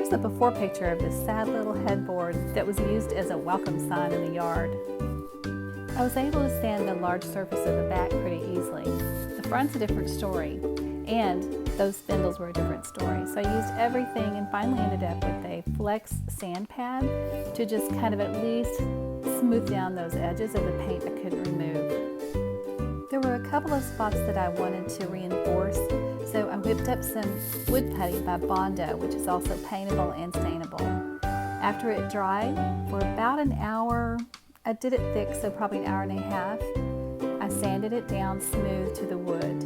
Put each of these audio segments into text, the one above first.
Here's a before picture of this sad little headboard that was used as a welcome sign in the yard. I was able to sand the large surface of the back pretty easily. The front's a different story, and those spindles were a different story. So I used everything and finally ended up with a flex sand pad to just kind of at least smooth down those edges of the paint I couldn't remove. There were a couple of spots that I wanted to reinforce, so I whipped up some wood putty by Bondo, which is also paintable and stainable. After it dried for about an hour, I did it thick, so probably an hour and a half, I sanded it down smooth to the wood.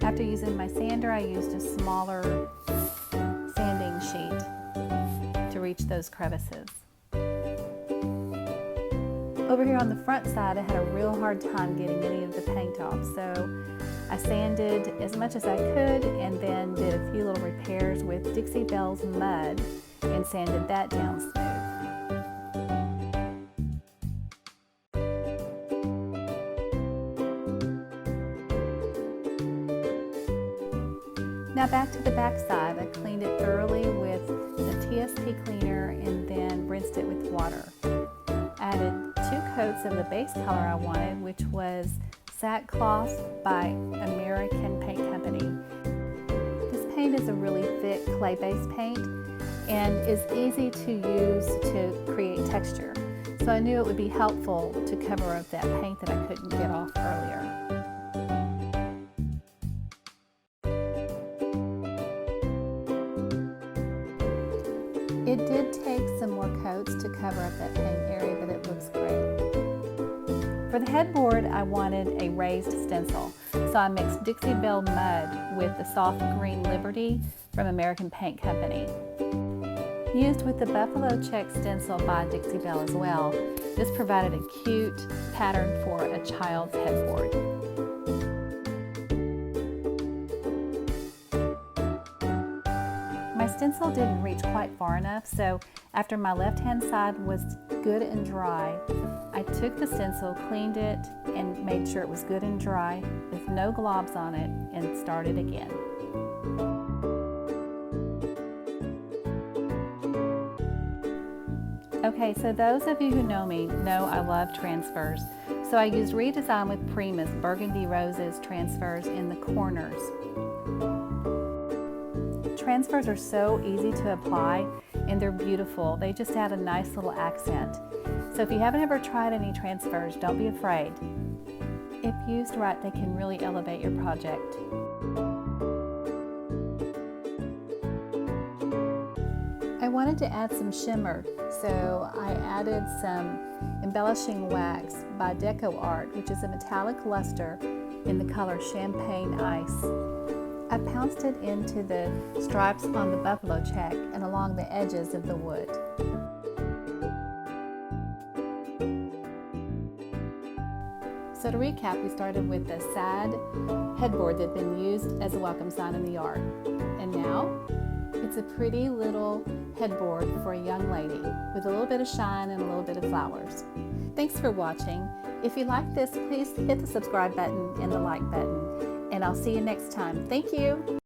After using my sander, I used a smaller sanding sheet to reach those crevices. Over here on the front side, I had a real hard time getting any of the paint off, so I sanded as much as I could and then did a few little repairs with Dixie Belle's mud and sanded that down smooth. Now back to the back side, I cleaned it thoroughly with the TSP cleaner and then rinsed it with water. I added 2 coats of the base color I wanted, which was Sackcloth by American Paint Company. This paint is a really thick clay-based paint and is easy to use to create texture. So I knew it would be helpful to cover up that paint that I couldn't get off earlier. It did take some more coats to cover up that paint area, but it looks great. For the headboard, I wanted a raised stencil, so I mixed Dixie Belle mud with the soft green Liberty from American Paint Company. Used with the buffalo check stencil by Dixie Belle as well, this provided a cute pattern for a child's headboard. My stencil didn't reach quite far enough, so after my left-hand side was good and dry, I took the stencil, cleaned it, and made sure it was good and dry with no globs on it, and started again. Okay, so those of you who know me know I love transfers. So I used Redesign with Prima's Burgundy Roses transfers in the corners. Transfers are so easy to apply and they're beautiful. They just add a nice little accent. So if you haven't ever tried any transfers, don't be afraid. If used right, they can really elevate your project. I wanted to add some shimmer, so I added some embellishing wax by Deco Art, which is a metallic luster in the color Champagne Ice. I pounced it into the stripes on the buffalo check and along the edges of the wood. So to recap, we started with the sad headboard that had been used as a welcome sign in the yard. And now it's a pretty little headboard for a young lady with a little bit of shine and a little bit of flowers. Thanks for watching. If you like this, please hit the subscribe button and the like button. And I'll see you next time. Thank you.